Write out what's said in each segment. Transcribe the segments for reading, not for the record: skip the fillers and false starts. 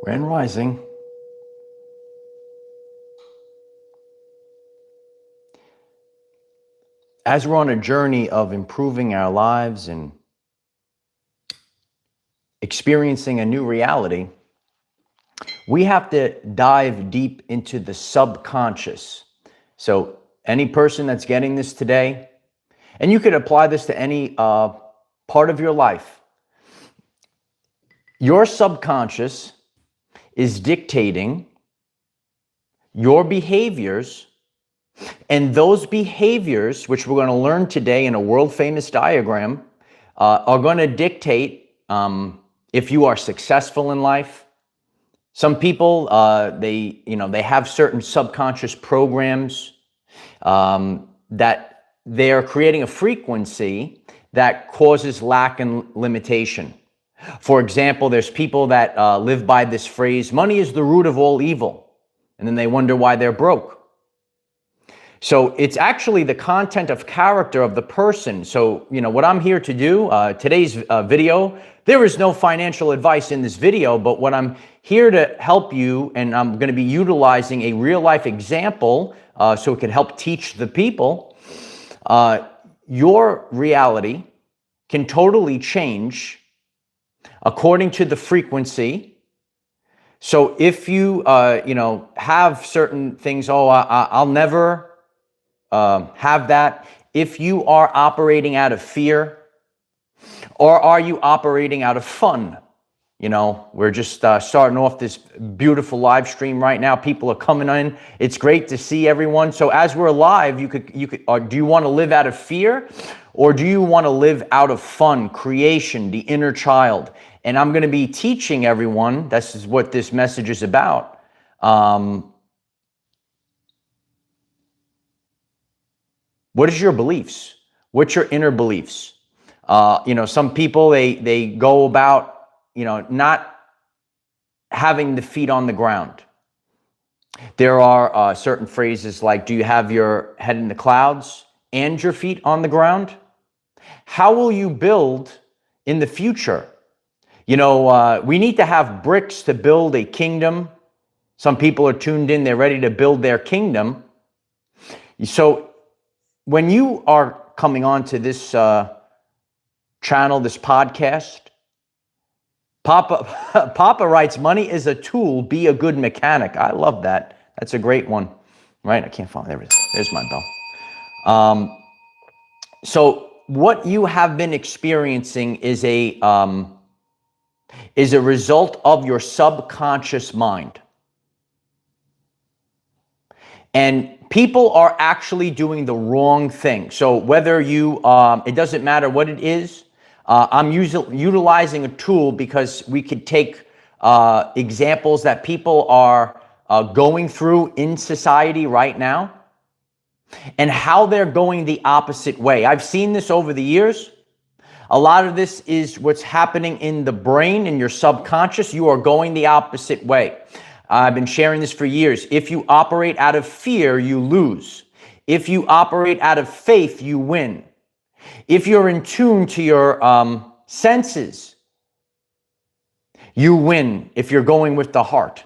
Grand Rising. As we're on a journey of improving our lives and experiencing a new reality, we have to dive deep into the subconscious. So any person that's getting this today, and you could apply this to any part of your life, your subconscious is dictating your behaviors, and those behaviors, which we're going to learn today in a world famous diagram, are going to dictate if you are successful in life. Some people, they have certain subconscious programs that they are creating a frequency that causes lack and limitation. For example, there's people that live by this phrase, money is the root of all evil. And then they wonder why they're broke. So it's actually the content of character of the person. So, what I'm here to do, today's video, there is no financial advice in this video, but what I'm here to help you, and I'm going to be utilizing a real life example so it can help teach the people. Your reality can totally change according to the frequency. So if you, have certain things, I'll never have that. If you are operating out of fear, or are you operating out of fun? We're just starting off this beautiful live stream right now. People are coming in. It's great to see everyone. So as we're live, you could, do you want to live out of fear, or do you want to live out of fun, creation, the inner child? And I'm going to be teaching everyone, this is what this message is about. What is your beliefs? What's your inner beliefs? Some people, they go about, not having the feet on the ground. There are certain phrases like, do you have your head in the clouds and your feet on the ground? How will you build in the future? We need to have bricks to build a kingdom. Some people are tuned in, they're ready to build their kingdom. So when you are coming on to this channel, this podcast, Papa writes, money is a tool, be a good mechanic. I love that. That's a great one, right? I can't find, there it is. There's my bell. So what you have been experiencing is a result of your subconscious mind. And people are actually doing the wrong thing. So whether you, it doesn't matter what it is, I'm utilizing a tool because we could take examples that people are going through in society right now and how they're going the opposite way. I've seen this over the years. A lot of this is what's happening in the brain, in your subconscious. You are going the opposite way. I've been sharing this for years. If you operate out of fear, you lose. If you operate out of faith, you win. If you're in tune to your senses, you win if you're going with the heart.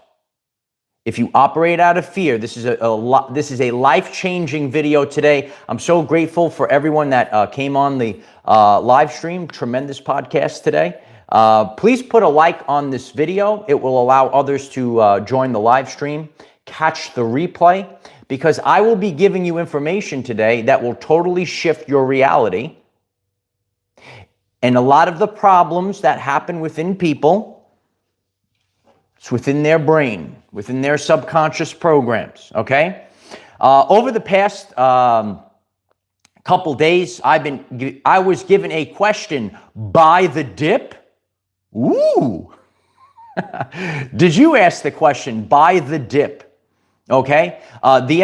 If you operate out of fear, this is a life-changing video today. I'm so grateful for everyone that came on the live stream. Tremendous podcast today. Please put a like on this video. It will allow others to join the live stream, catch the replay, because I will be giving you information today that will totally shift your reality. And a lot of the problems that happen within people, it's within their brain, within their subconscious programs, okay? Over the past couple days, I was given a question, buy the dip? Ooh. Did you ask the question, buy the dip? Okay.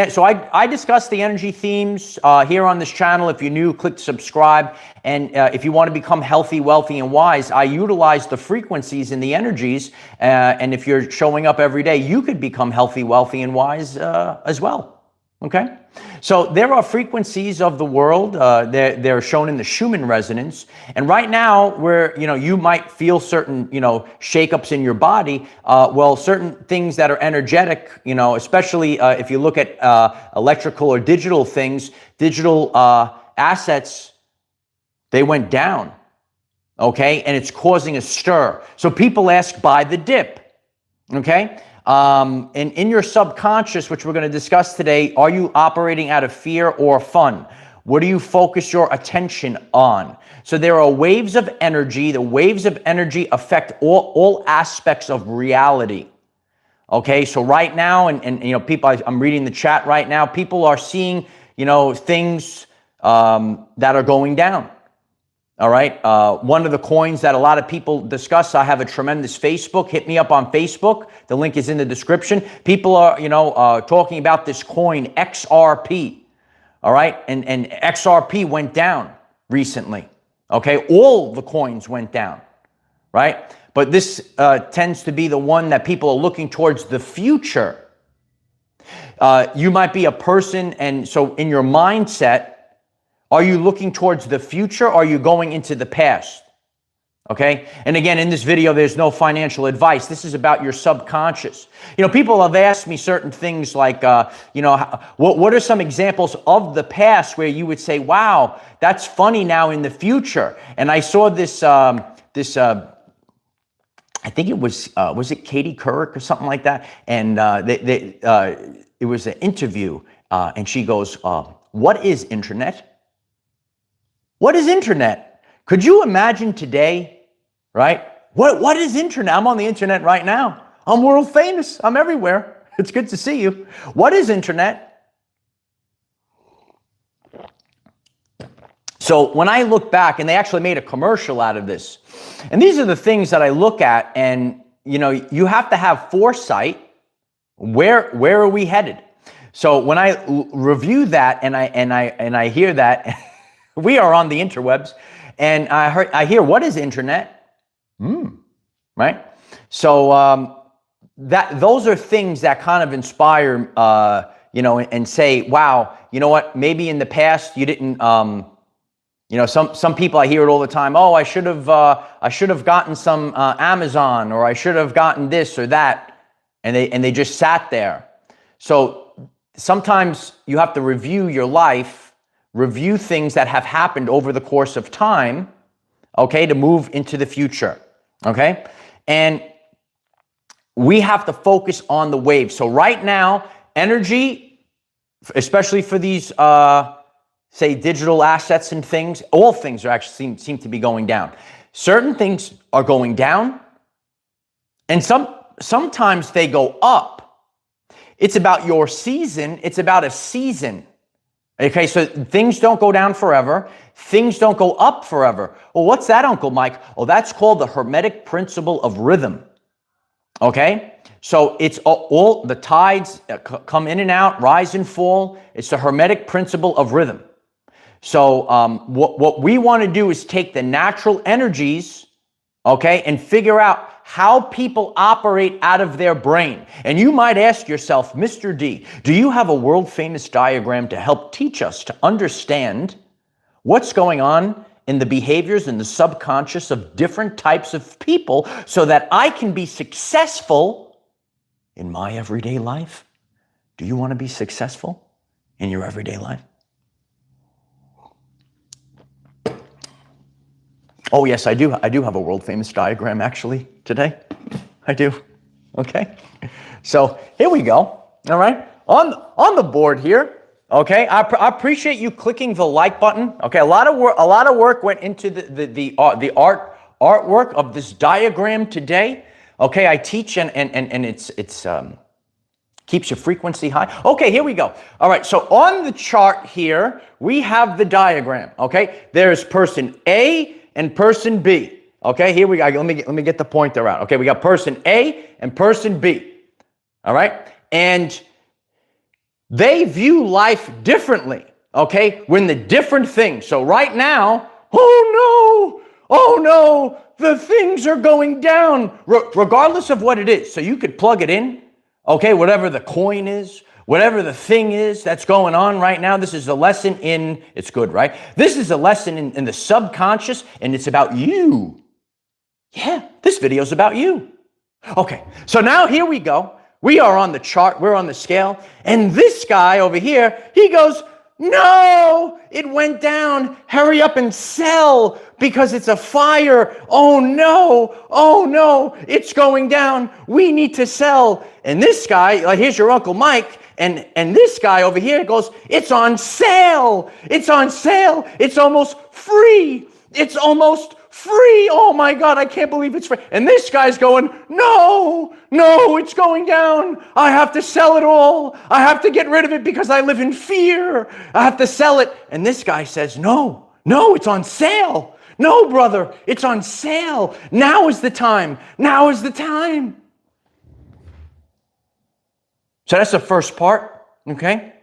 So I discussed the energy themes here on this channel. If you're new, click subscribe. And if you want to become healthy, wealthy, and wise, I utilize the frequencies and the energies. And if you're showing up every day, you could become healthy, wealthy, and wise as well. Okay, so there are frequencies of the world. They're shown in the Schumann resonance, and right now, where you might feel certain shakeups in your body. Well, certain things that are energetic, especially if you look at electrical or digital things, digital assets, they went down. Okay, and it's causing a stir. So people ask, buy the dip. Okay. And in your subconscious, which we're going to discuss today, are you operating out of fear or fun? What do you focus your attention on? So there are waves of energy. The waves of energy affect all aspects of reality. Okay, so right now, and people, I'm reading the chat right now, people are seeing, things that are going down. All right. One of the coins that a lot of people discuss, I have a tremendous Facebook. Hit me up on Facebook. The link is in the description. People are, talking about this coin XRP. All right. And XRP went down recently. Okay. All the coins went down. Right. But this tends to be the one that people are looking towards the future. You might be a person. And so in your mindset, are you looking towards the future or are you going into the past? Okay. And again, in this video, there's no financial advice. This is about your subconscious. People have asked me certain things like, what are some examples of the past where you would say, wow, that's funny now in the future? And I saw this, I think it was it Katie Couric or something like that? And it was an interview and she goes, what is internet? What is internet? Could you imagine today, right? What is internet? I'm on the internet right now. I'm world famous. I'm everywhere. It's good to see you. What is internet? So when I look back, and they actually made a commercial out of this, and these are the things that I look at, and you have to have foresight. Where are we headed? So when I review that and I hear that. We are on the interwebs, and I hear, what is internet? Right? So those are things that kind of inspire, and say, wow, you know what? Maybe in the past you didn't, some people, I hear it all the time. Oh, I should have gotten some Amazon, or I should have gotten this or that, and they just sat there. So sometimes you have to review your life. Review things that have happened over the course of time, okay, to move into the future, okay? And we have to focus on the waves. So right now, energy, especially for these, say, digital assets and things, all things are actually seem to be going down. Certain things are going down, and sometimes they go up. It's about your season. It's about a season. Okay, so things don't go down forever. Things don't go up forever. Well, what's that, Uncle Mike? Oh, that's called the hermetic principle of rhythm. Okay, so it's all the tides come in and out, rise and fall. It's the hermetic principle of rhythm. So what we want to do is take the natural energies, okay, and figure out how people operate out of their brain. And you might ask yourself, Mr. D, do you have a world famous diagram to help teach us to understand what's going on in the behaviors and the subconscious of different types of people so that I can be successful in my everyday life? Do you want to be successful in your everyday life? Oh, yes, I do. I do have a world famous diagram actually today. I do. Okay. So here we go. All right. On the board here. Okay. I appreciate you clicking the like button. Okay. A lot of work went into the artwork of this diagram today. Okay. I teach and it's keeps your frequency high. Okay. Here we go. All right. So on the chart here, we have the diagram. Okay. There's person A and person B. Okay, here we go. Let me get the pointer out. Okay, we got person A and person B. All right, and they view life differently. Okay, when the different things. So right now, oh no, the things are going down, regardless of what it is. So you could plug it in. Okay, whatever the coin is, whatever the thing is that's going on right now. This is a lesson in, it's good, right? This is a lesson in the subconscious, and it's about you. Yeah, this video is about you. Okay, so now here we go. We are on the chart, we're on the scale, and this guy over here, he goes, no, it went down. Hurry up and sell because it's a fire. Oh no, it's going down. We need to sell. And this guy, like, here's your Uncle Mike, and this guy over here goes, it's on sale. It's on sale. It's almost free. It's almost free. Oh my God, I can't believe it's free. And this guy's going, no, it's going down. I have to sell it all. I have to get rid of it because I live in fear. I have to sell it. And this guy says, no, it's on sale. No, brother, it's on sale. Now is the time. Now is the time. So that's the first part, okay?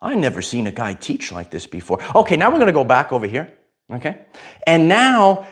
I've never seen a guy teach like this before. Okay, now we're going to go back over here. Okay, and now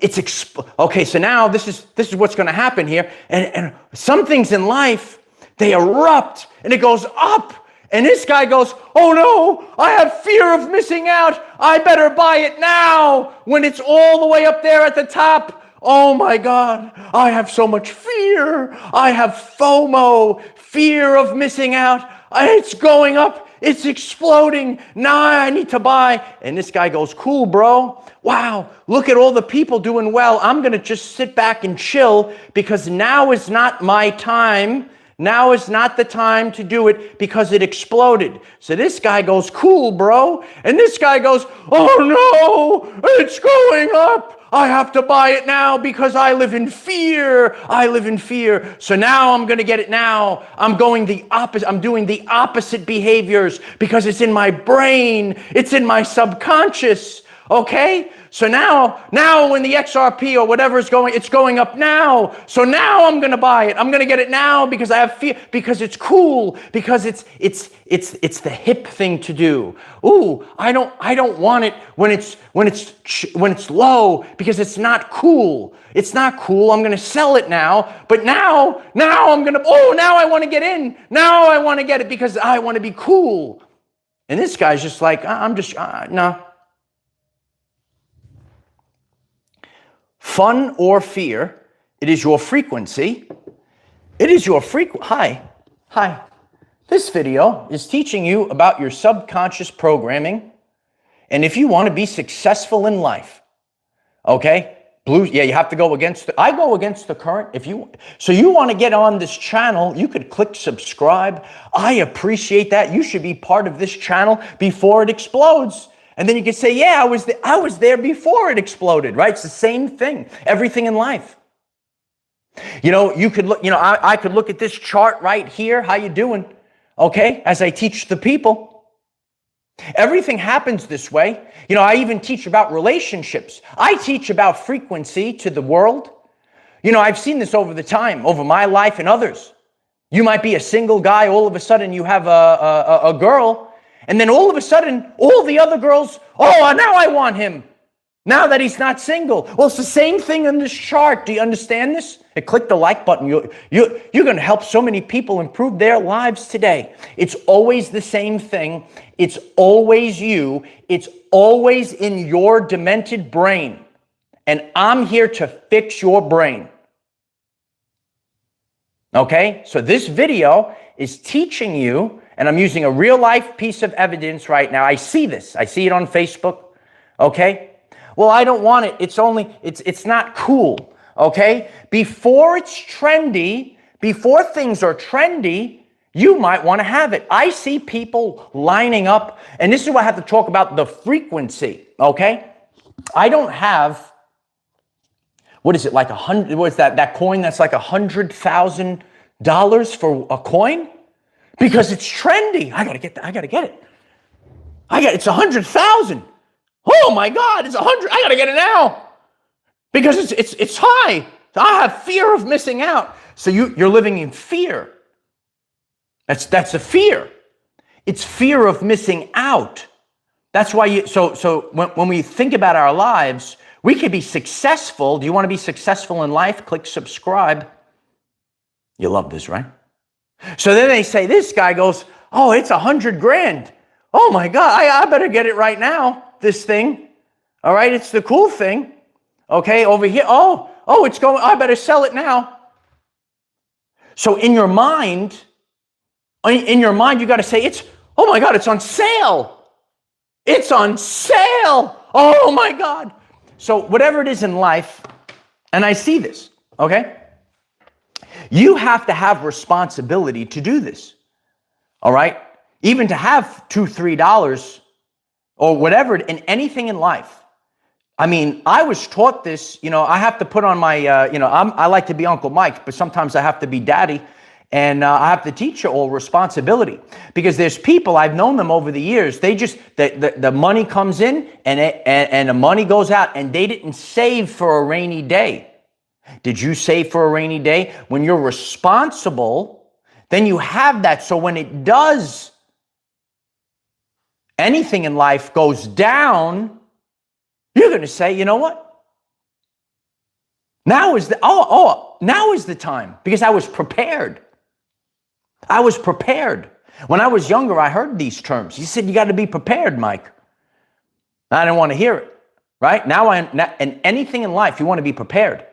it's okay. So now this is what's going to happen here, and some things in life, they erupt and it goes up, and this guy goes, oh no, I have fear of missing out. I better buy it now when it's all the way up there at the top. Oh my God, I have so much fear. I have FOMO, fear of missing out. It's going up. It's exploding. Now I need to buy. And this guy goes, cool, bro. Wow, look at all the people doing well. I'm going to just sit back and chill because now is not my time. Now is not the time to do it because it exploded. So this guy goes, cool, bro. And this guy goes, oh no, it's going up. I have to buy it now because I live in fear. I live in fear. So now I'm going to get it now. I'm doing the opposite behaviors because it's in my brain. It's in my subconscious. Okay? So now when the XRP or whatever is going, it's going up now. So now I'm going to buy it. I'm going to get it now because I have fear, because it's cool, because it's the hip thing to do. Ooh, I don't want it when it's low because it's not cool. It's not cool. I'm going to sell it now. But now I'm going to, now I want to get in. Now I want to get it because I want to be cool. And this guy's just like, no. Fun or fear, it is your frequency. It is your Hi. This video is teaching you about your subconscious programming. And if you want to be successful in life, okay, you have to go against I go against the current. So you want to get on this channel, you could click subscribe. I appreciate that. You should be part of this channel before it explodes. And then you can say, yeah, I was there before it exploded, right? It's the same thing. Everything in life. You could look, I could look at this chart right here. How you doing? Okay, as I teach the people. Everything happens this way. I even teach about relationships. I teach about frequency to the world. I've seen this over my life and others. You might be a single guy. All of a sudden you have a girl. And then all of a sudden, all the other girls, now I want him. Now that he's not single. Well, it's the same thing in this chart. Do you understand this? And click the like button. You're going to help so many people improve their lives today. It's always the same thing. It's always you. It's always in your demented brain. And I'm here to fix your brain. Okay? So this video is teaching you, and I'm using a real life piece of evidence right now. I see this. I see it on Facebook. Okay? Well, I don't want it. It's not cool. Okay? Before it's trendy, before things are trendy, you might want to have it. I see people lining up, and this is what I have to talk about, the frequency. Okay? I don't have, what is it, like 100, what is that coin that's like $100,000 for a coin? Because it's trendy. I gotta get it. It's 100,000. Oh my God, it's 100. I gotta get it now. Because it's high. I have fear of missing out. So you're living in fear. That's a fear. It's fear of missing out. That's why so when we think about our lives, we could be successful. Do you want to be successful in life? Click subscribe. You love this, right? So then they say, this guy goes, oh, it's 100 grand. Oh my God, I better get it right now, this thing. All right, it's the cool thing. Okay, over here, oh, it's going, I better sell it now. So in your mind, you got to say, oh my God, it's on sale. It's on sale. Oh my God. So whatever it is in life, and I see this, okay? You have to have responsibility to do this, all right? Even to have $2, $3 or whatever in anything in life. I mean, I was taught this, I have to put on my, I like to be Uncle Mike, but sometimes I have to be daddy, and I have to teach you all responsibility, because there's people, I've known them over the years, they just, the money comes in and the money goes out, and they didn't save for a rainy day. Did you save for a rainy day? When you're responsible, then you have that. So when it does, anything in life goes down, you're going to say, you know what? Now is the time, because I was prepared. I was prepared. When I was younger, I heard these terms. He said, you got to be prepared, Mike. I didn't want to hear it, right? Now, in anything in life, you want to be prepared.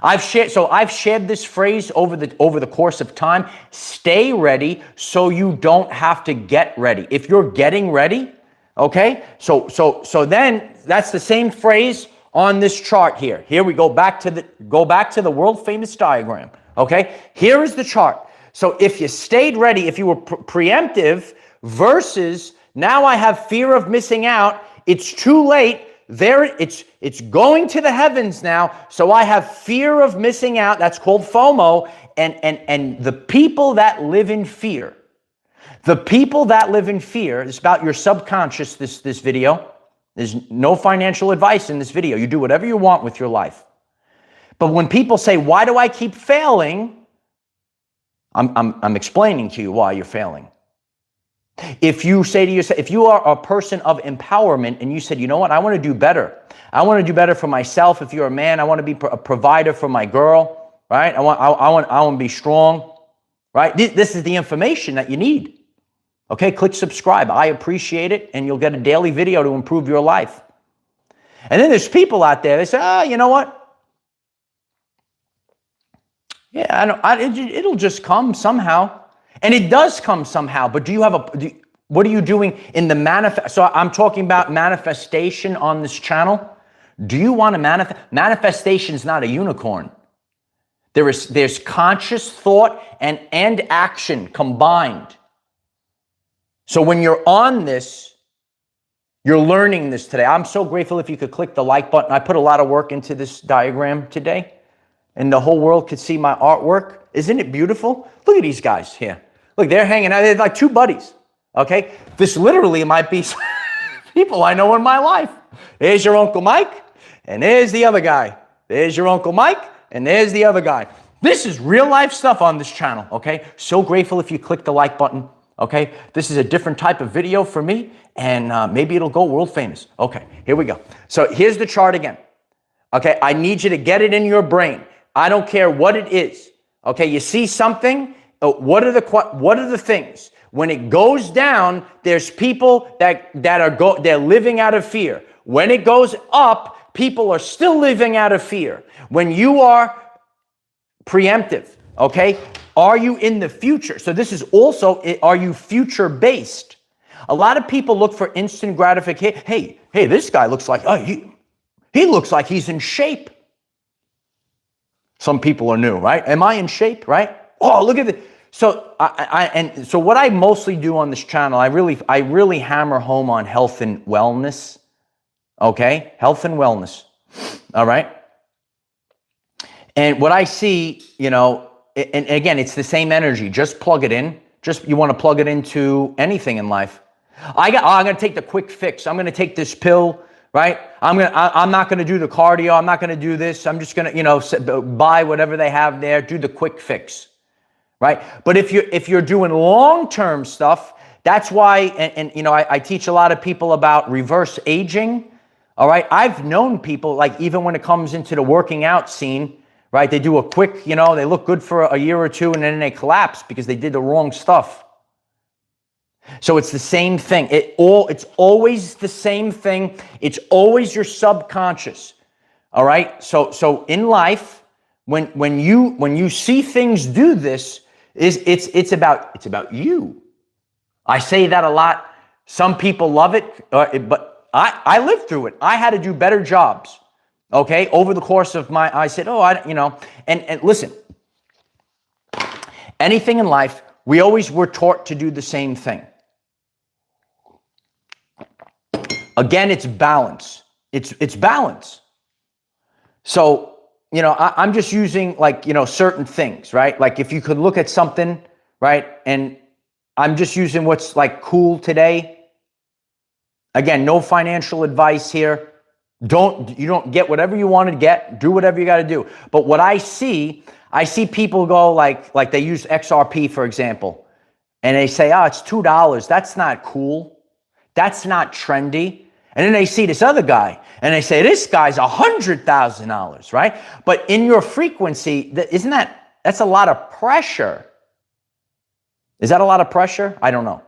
I've shared this phrase over the course of time. Stay ready so you don't have to get ready. If you're getting ready, okay? So then that's the same phrase on this chart here. Here we go back to the world famous diagram, okay? Here is the chart. So if you stayed ready, if you were preemptive versus now I have fear of missing out, it's too late. It's going to the heavens now. So I have fear of missing out. That's called FOMO. And the people that live in fear, it's about your subconscious, this video. There's no financial advice in this video. You do whatever you want with your life. But when people say, why do I keep failing? I'm explaining to you why you're failing. If you say to yourself, if you are a person of empowerment and you said, you know what, I want to do better. I want to do better for myself. If you're a man, I want to be a provider for my girl, right? I want to be strong, right? This is the information that you need. Okay, click subscribe. I appreciate it, and you'll get a daily video to improve your life. And then there's people out there, they say, you know what? Yeah, it'll just come somehow. And it does come somehow, but what are you doing in the manifest? So I'm talking about manifestation on this channel. Do you want to manifest? Manifestation is not a unicorn. There's conscious thought and action combined. So when you're on this, you're learning this today. I'm so grateful if you could click the like button. I put a lot of work into this diagram today, and the whole world could see my artwork. Isn't it beautiful? Look at these guys here. Look, they're hanging out. They're like two buddies, okay? This literally might be people I know in my life. There's your Uncle Mike, and there's the other guy. There's your Uncle Mike, and there's the other guy. This is real life stuff on this channel, okay? So grateful if you click the like button, okay? This is a different type of video for me, and maybe it'll go world famous. Okay, here we go. So here's the chart again, okay? I need you to get it in your brain. I don't care what it is. Okay, you see something? What are the things? When it goes down, there's people they're living out of fear. When it goes up, people are still living out of fear. When you are preemptive, okay? Are you in the future? So this is also, are you future based? A lot of people look for instant gratification. Hey, this guy looks like, he looks like he's in shape. Some people are new, right? Am I in shape, right? Oh, look at this. So so what I mostly do on this channel, I really hammer home on health and wellness. Okay? Health and wellness. All right? And what I see, and again, it's the same energy. Just plug it in. You want to plug it into anything in life. I'm going to take the quick fix. I'm going to take this pill. Right? I'm not going to do the cardio. I'm not going to do this. I'm just going to, buy whatever they have there, do the quick fix. Right? But if you're doing long-term stuff, that's why, I teach a lot of people about reverse aging. All right? I've known people, like even when it comes into the working out scene, right? They do a quick, they look good for a year or two and then they collapse because they did the wrong stuff. So it's the same thing. It's always the same thing. It's always your subconscious. All right. So in life, when you see things do this, it's about you. I say that a lot. Some people love it, but I lived through it. I had to do better jobs. Okay, over the course of I said, and listen, anything in life, we always were taught to do the same thing. Again, it's balance. It's balance. So, I'm just using certain things, right? Like if you could look at something, right? And I'm just using what's cool today. Again, no financial advice here. You don't get whatever you want to get, do whatever you got to do. But what I see people go like they use XRP, for example, and they say, oh, it's $2. That's not cool. That's not trendy. And then they see this other guy and they say, this guy's $100,000, right? But in your frequency, that's a lot of pressure. Is that a lot of pressure? I don't know.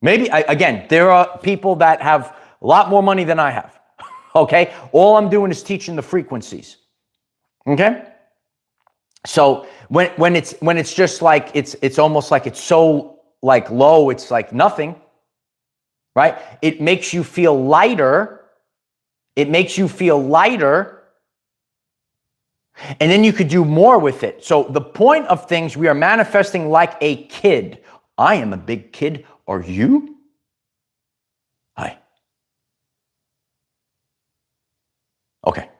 Maybe, again, there are people that have a lot more money than I have. Okay? All I'm doing is teaching the frequencies. Okay? So when it's just like, it's almost like it's so low, it's like nothing. Right? It makes you feel lighter. It makes you feel lighter. And then you could do more with it. So the point of things, we are manifesting like a kid. I am a big kid. Are you? Hi. Okay.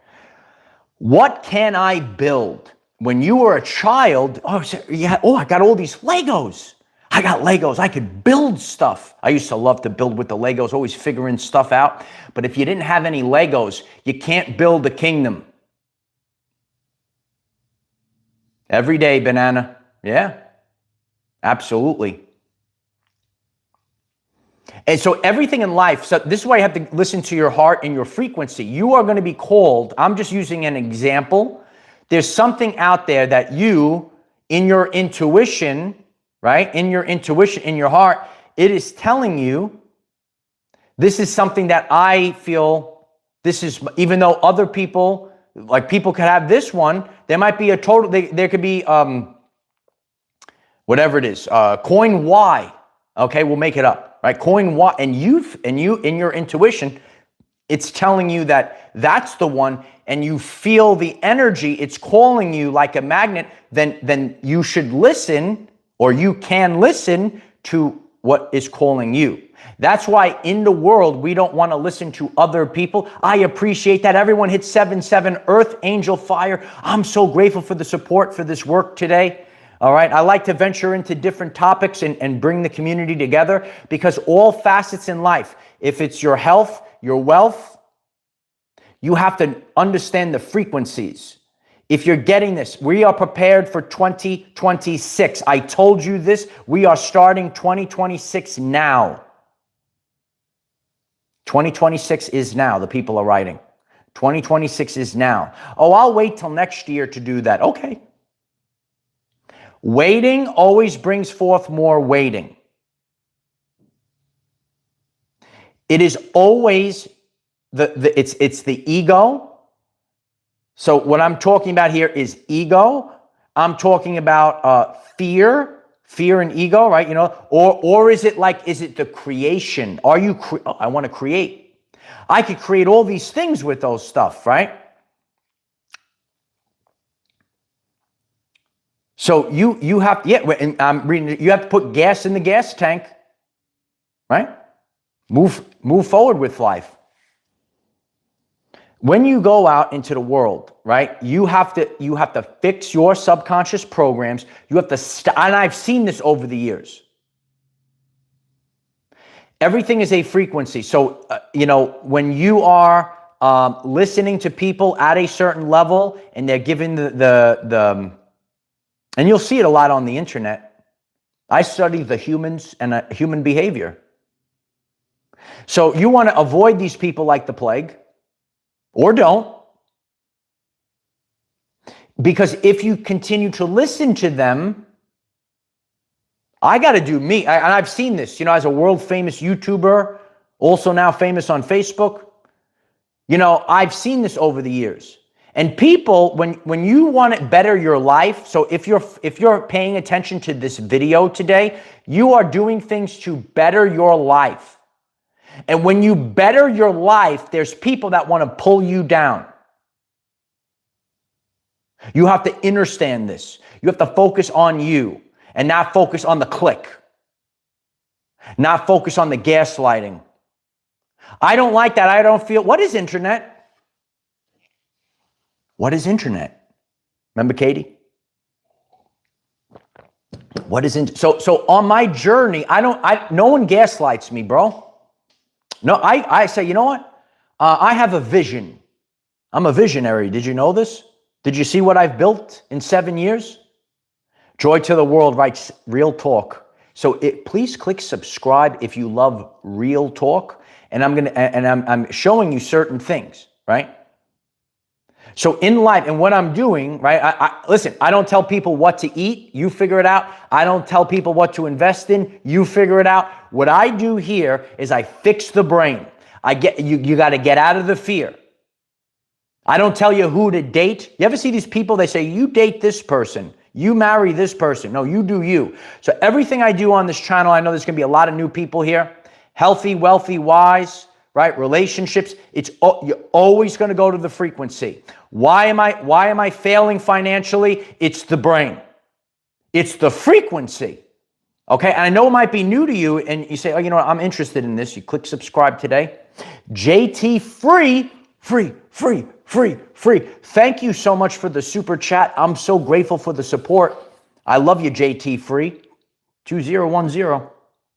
What can I build? When you were a child, I got all these Legos. I got Legos. I could build stuff. I used to love to build with the Legos, always figuring stuff out. But if you didn't have any Legos, you can't build a kingdom. Every day, banana. Yeah, absolutely. And so everything in life, so this is why you have to listen to your heart and your frequency. You are going to be called, I'm just using an example. There's something out there that you, in your intuition, right? In your intuition, in your heart, it is telling you, this is something that I feel, this is, even though other people, people could have this one, there might be there could be, whatever it is, coin Y, okay, we'll make it up, right? Coin Y, and you, in your intuition, it's telling you that that's the one, and you feel the energy, it's calling you like a magnet, then you should listen, or you can listen to what is calling you. That's why in the world, we don't want to listen to other people. I appreciate that. Everyone hit 77 Earth Angel Fire. I'm so grateful for the support for this work today. All right. I like to venture into different topics and bring the community together, because all facets in life, if it's your health, your wealth, you have to understand the frequencies. If you're getting this, we are prepared for 2026. I told you this. We are starting 2026 now. 2026 is now. The people are writing. 2026 is now. Oh, I'll wait till next year to do that. Okay. Waiting always brings forth more waiting. It is always it's the ego. So what I'm talking about here is ego. I'm talking about fear and ego, right? Or is it the creation? Are you? I want to create. I could create all these things with those stuff, right? So you have and I'm reading. You have to put gas in the gas tank, right? Move forward with life. When you go out into the world, right, you have to fix your subconscious programs. You have to, and I've seen this over the years. Everything is a frequency. So, when you are listening to people at a certain level and they're giving the and you'll see it a lot on the internet. I study the humans and human behavior. So you want to avoid these people like the plague. Or don't. Because if you continue to listen to them, I got to do me. And I've seen this, as a world famous YouTuber, also now famous on Facebook. I've seen this over the years. And people, when you want to better your life, so if you're paying attention to this video today, you are doing things to better your life. And when you better your life, there's people that want to pull you down. You have to understand this. You have to focus on you and not focus on the click. Not focus on the gaslighting. I don't like that. I don't feel. What is internet? What is internet? Remember Katie? What is internet? So on my journey, no one gaslights me, bro. No, I say, you know what? I have a vision. I'm a visionary. Did you know this? Did you see what I've built in 7 years? Joy to the World writes Real Talk. So please click subscribe if you love Real Talk. And I'm showing you certain things, right? So in life, and what I'm doing, right? Listen, I don't tell people what to eat. You figure it out. I don't tell people what to invest in. You figure it out. What I do here is I fix the brain. You got to get out of the fear. I don't tell you who to date. You ever see these people? They say, you date this person. You marry this person. No, you do you. So everything I do on this channel, I know there's going to be a lot of new people here. Healthy, wealthy, wise, right? Relationships. You're always going to go to the frequency. Why am I failing financially? It's the brain. It's the frequency. Okay. And I know it might be new to you and you say, oh, you know what? I'm interested in this. You click subscribe today. JT free. Thank you so much for the super chat. I'm so grateful for the support. I love you, JT free 2010.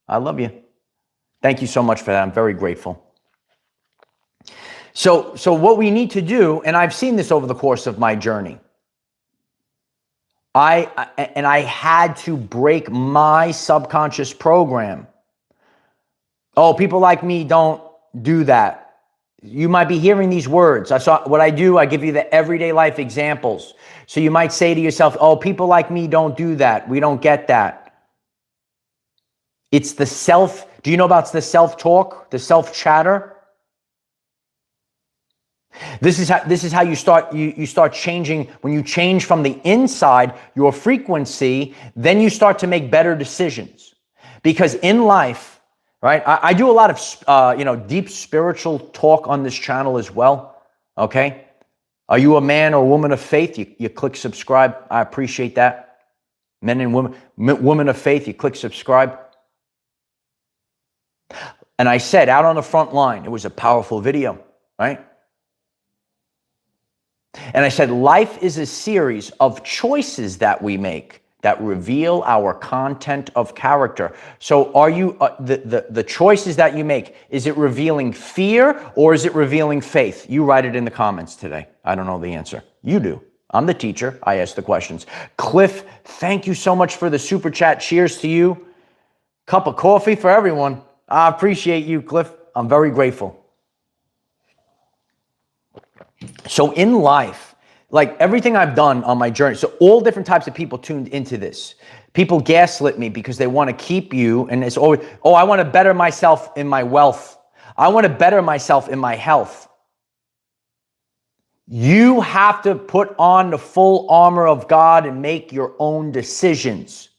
I love you. Thank you so much for that. I'm very grateful. So what we need to do, and I've seen this over the course of my journey, I had to break my subconscious program. Oh, people like me don't do that. You might be hearing these words. What I do, I give you the everyday life examples. So you might say to yourself, oh, people like me don't do that. We don't get that. It's the do you know about the self-talk, the self-chatter? This is how you start changing. When you change from the inside, your frequency, then you start to make better decisions. Because in life, right? I do a lot of deep spiritual talk on this channel as well. Okay, are you a man or woman of faith? You click subscribe. I appreciate that. Men and women of faith. You click subscribe. And I said out on the front line, it was a powerful video, right? And I said, life is a series of choices that we make that reveal our content of character. So are you, the choices that you make, is it revealing fear or is it revealing faith? You write it in the comments today. I don't know the answer. You do. I'm the teacher. I ask the questions. Cliff, thank you so much for the super chat. Cheers to you. Cup of coffee for everyone. I appreciate you, Cliff. I'm very grateful. So in life, like everything I've done on my journey, so all different types of people tuned into this. People gaslit me because they want to keep you, and it's always, oh, I want to better myself in my wealth. I want to better myself in my health. You have to put on the full armor of God and make your own decisions.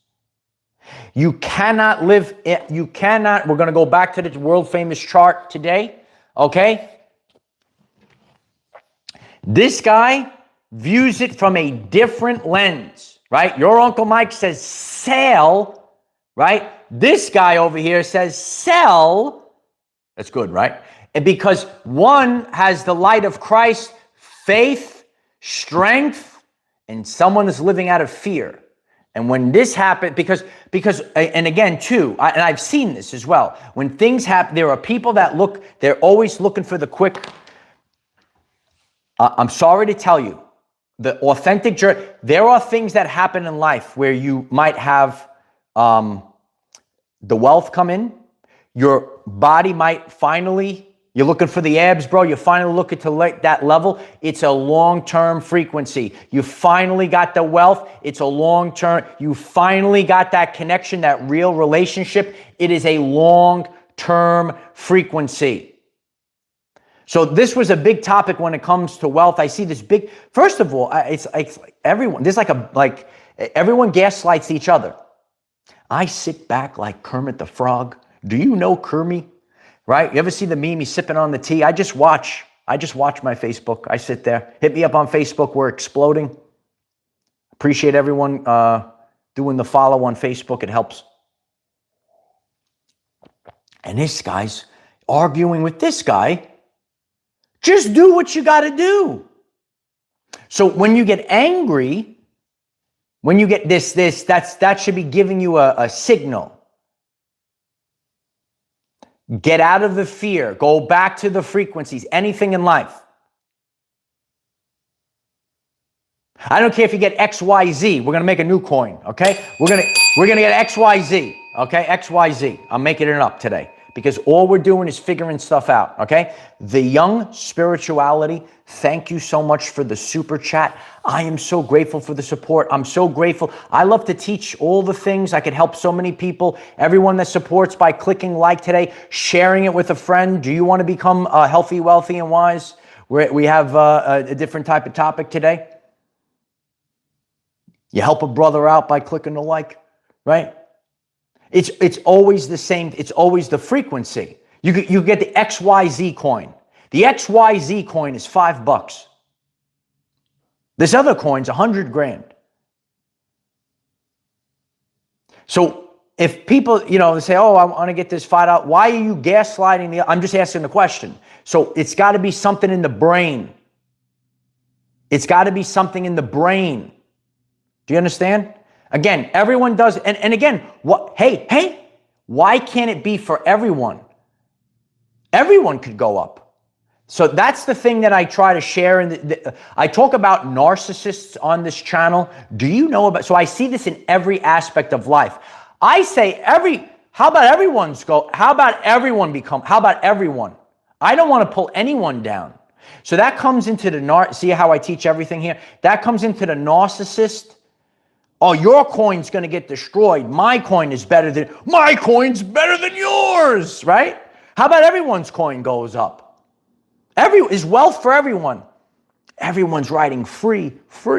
You cannot we're going to go back to the world famous chart today, okay? This guy views it from a different lens, right? Your Uncle Mike says sell, right? This guy over here says sell. That's good, right? And because one has the light of Christ, faith, strength, and someone is living out of fear. And when this happened, because, and again, too, and I've seen this as well. When things happen, there are people that they're always looking for the quick. I'm sorry to tell you, the authentic journey, there are things that happen in life where you might have the wealth come in, your body might finally You're looking for the abs, bro. You finally look at that level. It's a long-term frequency. You finally got the wealth. It's a long-term. You finally got that connection, that real relationship. It is a long-term frequency. So this was a big topic when it comes to wealth. I see this big, first of all, it's like everyone, everyone gaslights each other. I sit back like Kermit the Frog. Do you know Kermit? Right? You ever see the meme? He's sipping on the tea. I just watch my Facebook. I sit there. Hit me up on Facebook. We're exploding. Appreciate everyone doing the follow on Facebook. It helps. And this guy's arguing with this guy. Just do what you got to do. So when you get angry, when you get that should be giving you a signal. Get out of the fear. Go back to the frequencies. Anything in life. I don't care if you get XYZ. We're going to make a new coin, okay? We're going to get XYZ, okay? XYZ. I'm making it up today because all we're doing is figuring stuff out, okay? The Young Spirituality, thank you so much for the super chat. I am so grateful for the support. I'm so grateful. I love to teach all the things. I could help so many people. Everyone that supports by clicking like today, sharing it with a friend. Do you want to become healthy, wealthy, and wise? We have a different type of topic today. You help a brother out by clicking the like, right? It's always the same. It's always the frequency. You get the XYZ coin. The XYZ coin is $5. This other coin's 100 grand. So if people, they say, oh, I want to get this $5, why are you gaslighting I'm just asking the question. So it's got to be something in the brain. It's got to be something in the brain. Do you understand? Again, everyone does. And again, hey, why can't it be for everyone? Everyone could go up. So that's the thing that I try to share. I talk about narcissists on this channel. Do you know about, so I see this in every aspect of life. I say how about everyone? How about everyone? I don't want to pull anyone down. So that comes into see how I teach everything here? That comes into the narcissist. Oh, your coin's going to get destroyed. My coin's better than yours, right? How about everyone's coin goes up? Is wealth for everyone. Everyone's writing free. So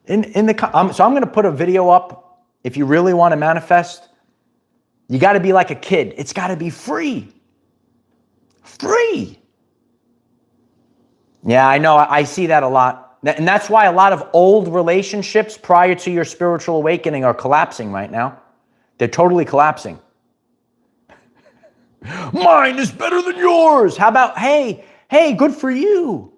I'm going to put a video up. If you really want to manifest, you got to be like a kid. It's got to be free. Free. Yeah, I know. I see that a lot. And that's why a lot of old relationships prior to your spiritual awakening are collapsing right now. They're totally collapsing. Mine is better than yours. How about, hey, good for you.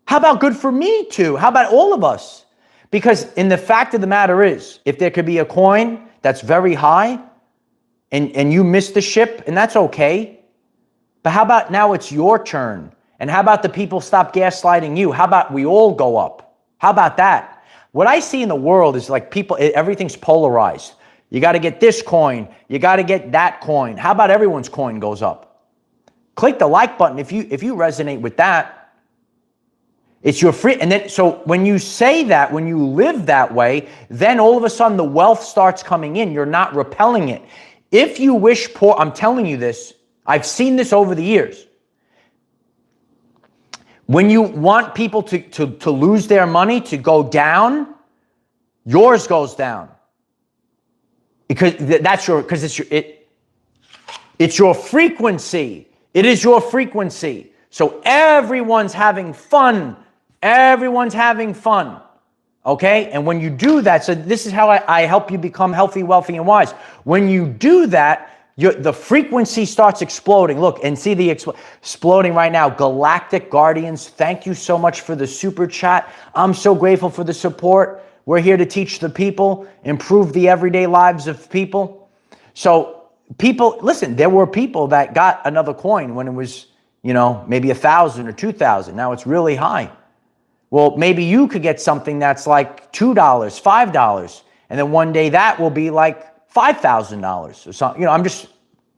How about good for me too? How about all of us? Because in the fact of the matter is, if there could be a coin that's very high and you miss the ship, and that's okay. But how about now it's your turn? And how about the people stop gaslighting you? How about we all go up? How about that? What I see in the world is like everything's polarized. You got to get this coin. You got to get that coin. How about everyone's coin goes up? Click the like button if you resonate with that. It's your free. And then, so when you say that, when you live that way, then all of a sudden the wealth starts coming in. You're not repelling it. If you wish poor, I'm telling you this, I've seen this over the years. When you want people to lose their money, to go down, yours goes down. Because it's your frequency. It is your frequency. So everyone's having fun. Everyone's having fun. Okay? And when you do that, so this is how I help you become healthy, wealthy, and wise. When you do that, the frequency starts exploding. Look, and see the exploding right now. Galactic Guardians, thank you so much for the super chat. I'm so grateful for the support. We're here to teach the people, improve the everyday lives of people. So people, listen, there were people that got another coin when it was, maybe 1,000 or 2,000. Now it's really high. Well, maybe you could get something that's like $2, $5, and then one day that will be like $5,000 or something. I'm just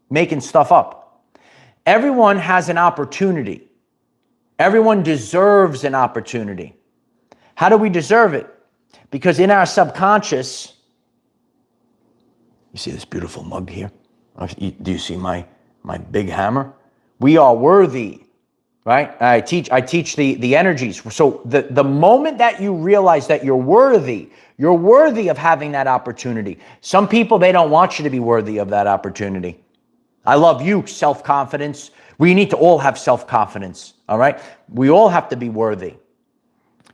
making stuff up. Everyone has an opportunity. Everyone deserves an opportunity. How do we deserve it? Because in our subconscious, you see this beautiful mug here? Do you see my big hammer? We are worthy, right? I teach the energies. So the moment that you realize that you're worthy of having that opportunity. Some people, they don't want you to be worthy of that opportunity. I love you, self-confidence. We need to all have self-confidence, all right? We all have to be worthy.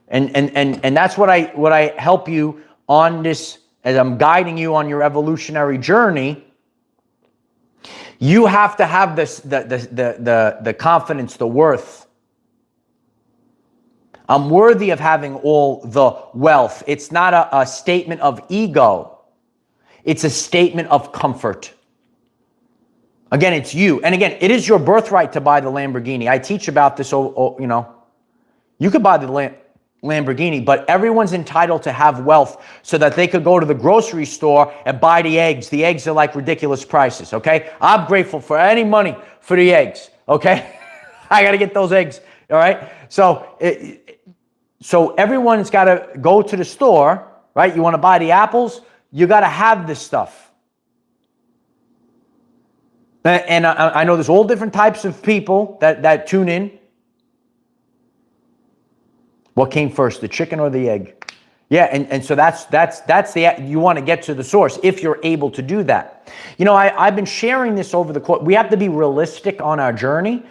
And that's what I help you on this, as I'm guiding you on your evolutionary journey. You have to have this the confidence, the worth. I'm worthy of having all the wealth. It's not a statement of ego. It's a statement of comfort. Again, it's you. And again, it is your birthright to buy the Lamborghini. I teach about this, you know. You could buy the Lamborghini, but everyone's entitled to have wealth so that they could go to the grocery store and buy the eggs. The eggs are like ridiculous prices, okay? I'm grateful for any money for the eggs, okay? I got to get those eggs, all right? So everyone's got to go to the store, right? You want to buy the apples? You got to have this stuff. And I know there's all different types of people that tune in. What came first, the chicken or the egg? Yeah, and so that's you want to get to the source if you're able to do that. You know, I've been sharing this over the course. We have to be realistic on our journey.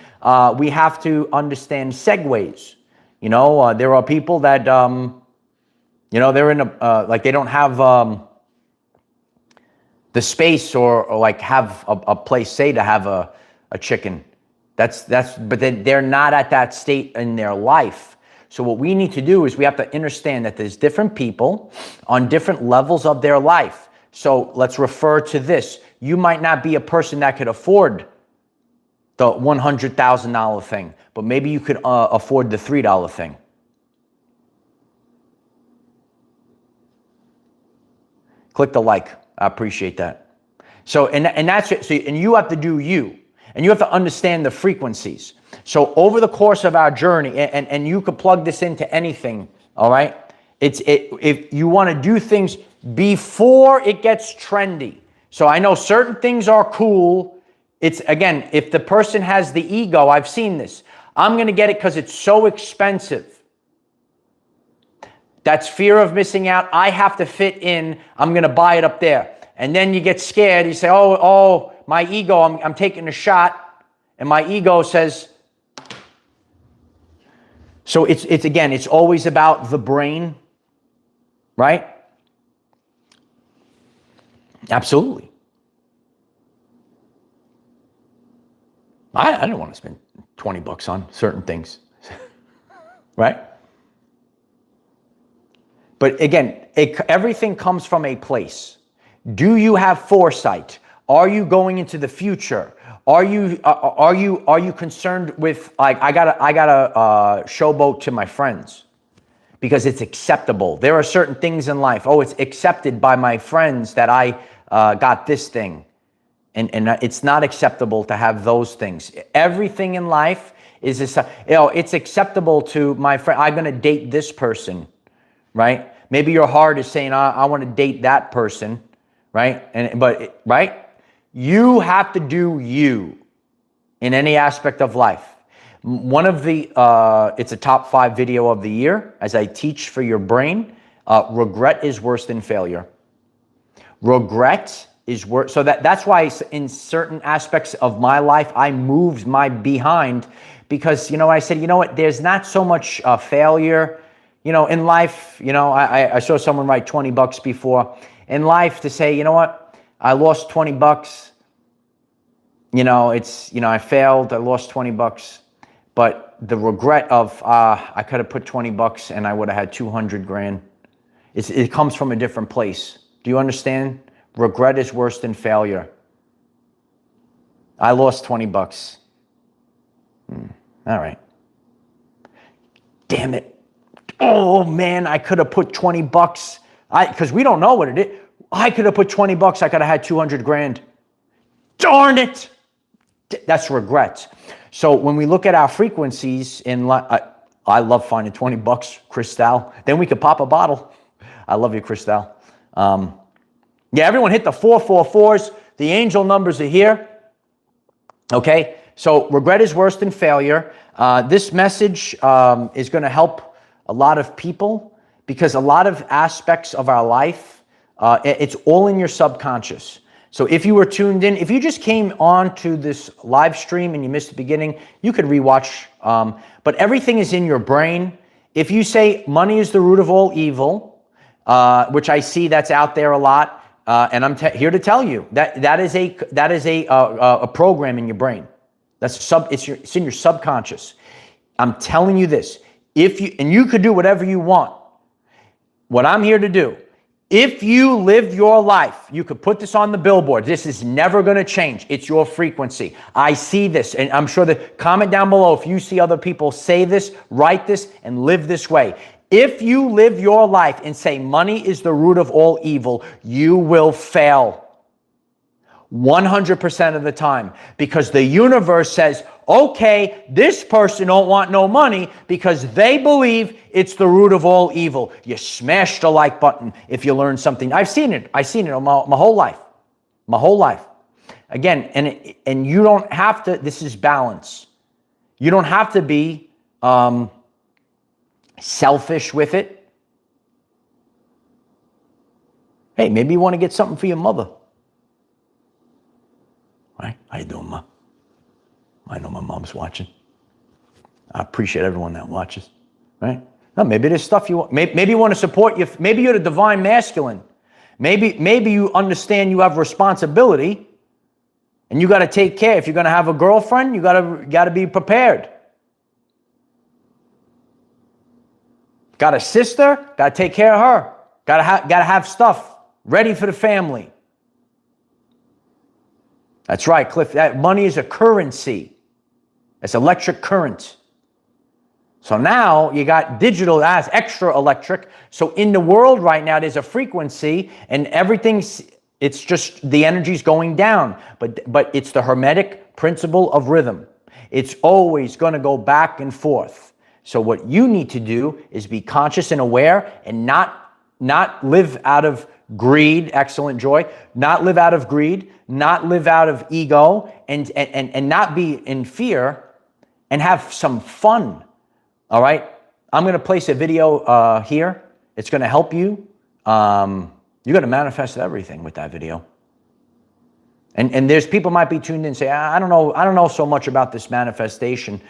We have to understand segues. You know, there are people that, you know, they're in like they don't have the space or like have a place, say, to have a chicken. But then they're not at that state in their life. So what we need to do is we have to understand that there's different people on different levels of their life. So let's refer to this. You might not be a person that could afford the $100,000 thing, but maybe you could afford the $3 thing. Click the like. I appreciate that. So, and that's it. So, and you have to do you. And you have to understand the frequencies. So over the course of our journey, and you could plug this into anything, all right? If you want to do things before it gets trendy. So I know certain things are cool. It's, again, if the person has the ego, I've seen this. I'm going to get it because it's so expensive. That's fear of missing out. I have to fit in. I'm going to buy it up there. And then you get scared. You say, oh, my ego, I'm taking a shot. And my ego says, so it's again, it's always about the brain, right? Absolutely. I don't want to spend $20 on certain things, right? But again, everything comes from a place. Do you have foresight? Are you going into the future? Are you concerned with, like, I gotta showboat to my friends because it's acceptable. There are certain things in life. Oh, it's accepted by my friends that I got this thing, and it's not acceptable to have those things. Everything in life is, it's acceptable to my friend. I'm gonna date this person, right? Maybe your heart is saying, I want to date that person, right? Right? You have to do you in any aspect of life. One of the, it's a top 5 video of the year as I teach for your brain. Regret is worse than failure. Regret is worse. So that's why in certain aspects of my life, I moved my behind because, you know, I said, you know what, there's not so much failure, you know, in life. You know, I saw someone write $20 before. In life, to say, you know what, I lost $20. You know, it's, you know, I failed. I lost $20. But the regret of, I could have put $20 and I would have had 200 grand. It comes from a different place. Do you understand? Regret is worse than failure. I lost $20. All right. Damn it. Oh man, I could have put $20. Because we don't know what it is. I could have put $20. I could have had 200 grand. Darn it. That's regret. So when we look at our frequencies in I love finding $20, Cristal. Then we could pop a bottle. I love you, Cristal. Yeah, everyone hit the 444s. The angel numbers are here. Okay, so regret is worse than failure. This message is going to help a lot of people because a lot of aspects of our life, it's all in your subconscious. So if you were tuned in, if you just came on to this live stream and you missed the beginning, you could rewatch. But everything is in your brain. If you say money is the root of all evil, which I see that's out there a lot, and I'm here to tell you that is a program in your brain. It's in your subconscious. I'm telling you this. And you could do whatever you want. What I'm here to do. If you live your life, you could put this on the billboard. This is never going to change. It's your frequency. I see this, and I'm sure that comment down below if you see other people say this, write this, and live this way. If you live your life and say money is the root of all evil, you will fail 100% of the time because the universe says, okay, this person don't want no money because they believe it's the root of all evil. You smash the like button if you learn something. I've seen it my whole life. My whole life. Again, and you don't have to, this is balance. You don't have to be selfish with it. Hey, maybe you want to get something for your mother. Right? How you doing, Ma? I know my mom's watching. I appreciate everyone that watches. Right? No, maybe there's stuff you want. Maybe you want to support you. Maybe you're the divine masculine. Maybe you understand you have responsibility, and you got to take care. If you're going to have a girlfriend, you got to be prepared. Got a sister, got to take care of her. Got to have stuff ready for the family. That's right, Cliff. That money is a currency. It's electric current. So now you got digital as extra electric. So in the world right now, there's a frequency and it's just the energy's going down. But it's the Hermetic principle of rhythm. It's always going to go back and forth. So what you need to do is be conscious and aware and not live out of greed, excellent Joy, not live out of greed, not live out of ego, and not be in fear, and have some fun. All right? I'm going to place a video here. It's going to help you. You're going to manifest everything with that video. And there's people might be tuned in and say, I don't know so much about this manifestation.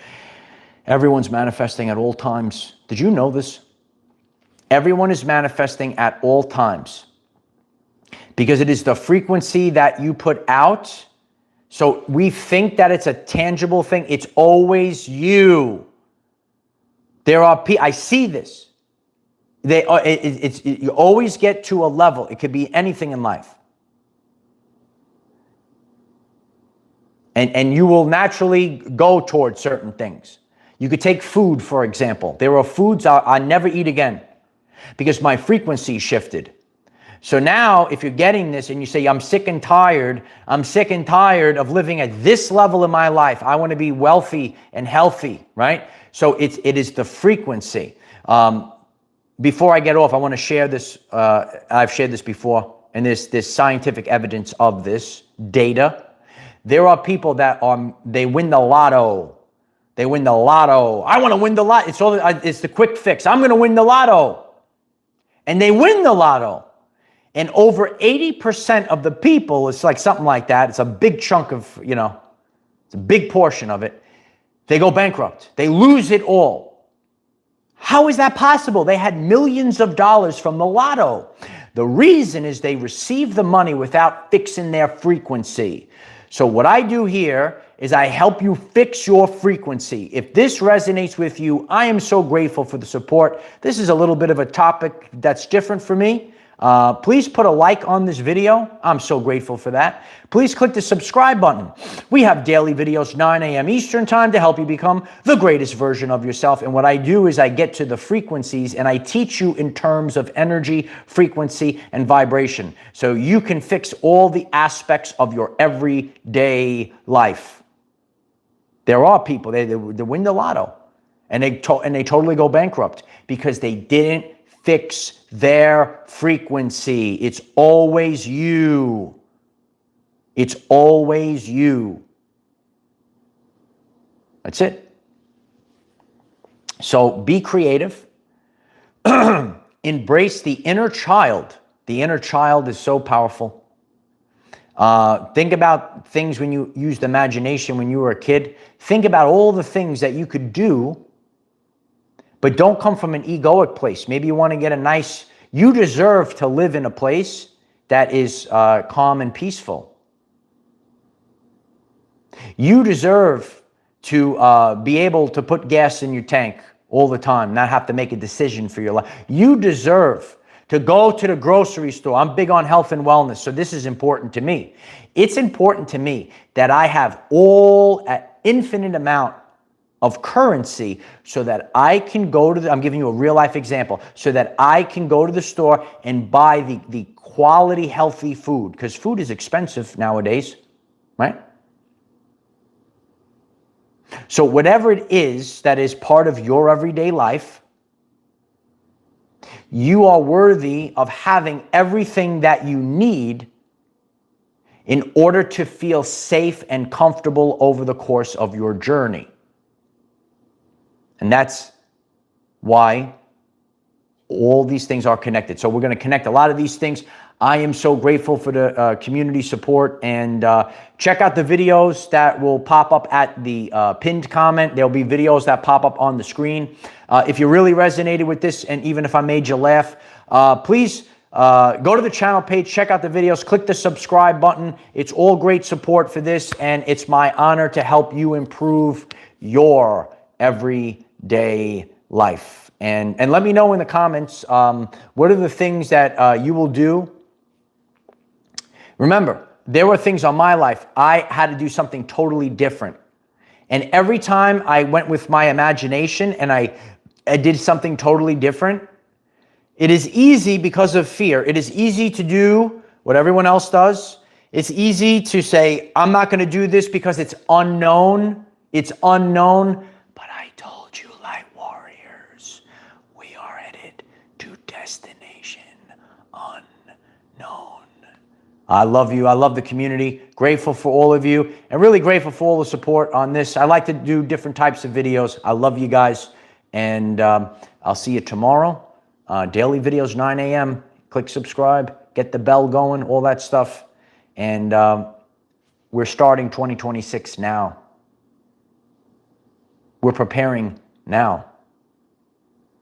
Everyone's manifesting at all times. Did you know this? Everyone is manifesting at all times. Because it is the frequency that you put out. So we think that it's a tangible thing. It's always you. There are people, I see this. You always get to a level. It could be anything in life. And you will naturally go towards certain things. You could take food, for example. There are foods I never eat again because my frequency shifted. So now if you're getting this and you say, I'm sick and tired of living at this level in my life. I want to be wealthy and healthy, right? So it is the frequency. Before I get off, I want to share this. I've shared this before, and there's scientific evidence of this data. There are people that they win the lotto. They win the lotto. I want to win the lotto. It's the quick fix. I'm going to win the lotto. And they win the lotto. And over 80% of the people, it's like something like that. It's a big chunk of, it's a big portion of it. They go bankrupt. They lose it all. How is that possible? They had millions of dollars from the lotto. The reason is they received the money without fixing their frequency. So what I do here is I help you fix your frequency. If this resonates with you, I am so grateful for the support. This is a little bit of a topic that's different for me. Please put a like on this video. I'm so grateful for that. Please click the subscribe button. We have daily videos 9 a.m. Eastern time to help you become the greatest version of yourself. And what I do is I get to the frequencies and I teach you in terms of energy, frequency, and vibration. So you can fix all the aspects of your everyday life. There are people, they win the lotto and they totally go bankrupt because they didn't fix their frequency. It's always you. It's always you. That's it. So be creative. Embrace the inner child. The inner child is so powerful. Think about things when you used imagination when you were a kid. Think about all the things that you could do, but don't come from an egoic place. Maybe you want to get a nice, you deserve to live in a place that is calm and peaceful. You deserve to be able to put gas in your tank all the time, not have to make a decision for your life. You deserve to go to the grocery store. I'm big on health and wellness, so this is important to me. It's important to me that I have an infinite amount of currency so that I can go to I'm giving you a real life example, so that I can go to the store and buy the quality, healthy food, because food is expensive nowadays, right? So whatever it is that is part of your everyday life, you are worthy of having everything that you need in order to feel safe and comfortable over the course of your journey. And that's why all these things are connected. So we're going to connect a lot of these things. I am so grateful for the community support, and check out the videos that will pop up at the pinned comment. There'll be videos that pop up on the screen. If you really resonated with this, and even if I made you laugh, please go to the channel page, check out the videos, click the subscribe button. It's all great support for this, and it's my honor to help you improve your everyday life. And let me know in the comments, what are the things that you will do. Remember, there were things on my life I had to do something totally different. And every time I went with my imagination and I did something totally different, it is easy because of fear. It is easy to do what everyone else does. It's easy to say, I'm not going to do this because it's unknown. It's unknown. But I told you, light warriors, we are headed to destination unknown. I love you. I love the community. Grateful for all of you, and really grateful for all the support on this. I like to do different types of videos. I love you guys, and I'll see you tomorrow. Daily videos, 9 a.m. Click subscribe, get the bell going, all that stuff. And we're starting 2026 now. We're preparing now.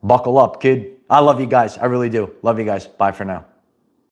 Buckle up, kid. I love you guys. I really do. Love you guys. Bye for now.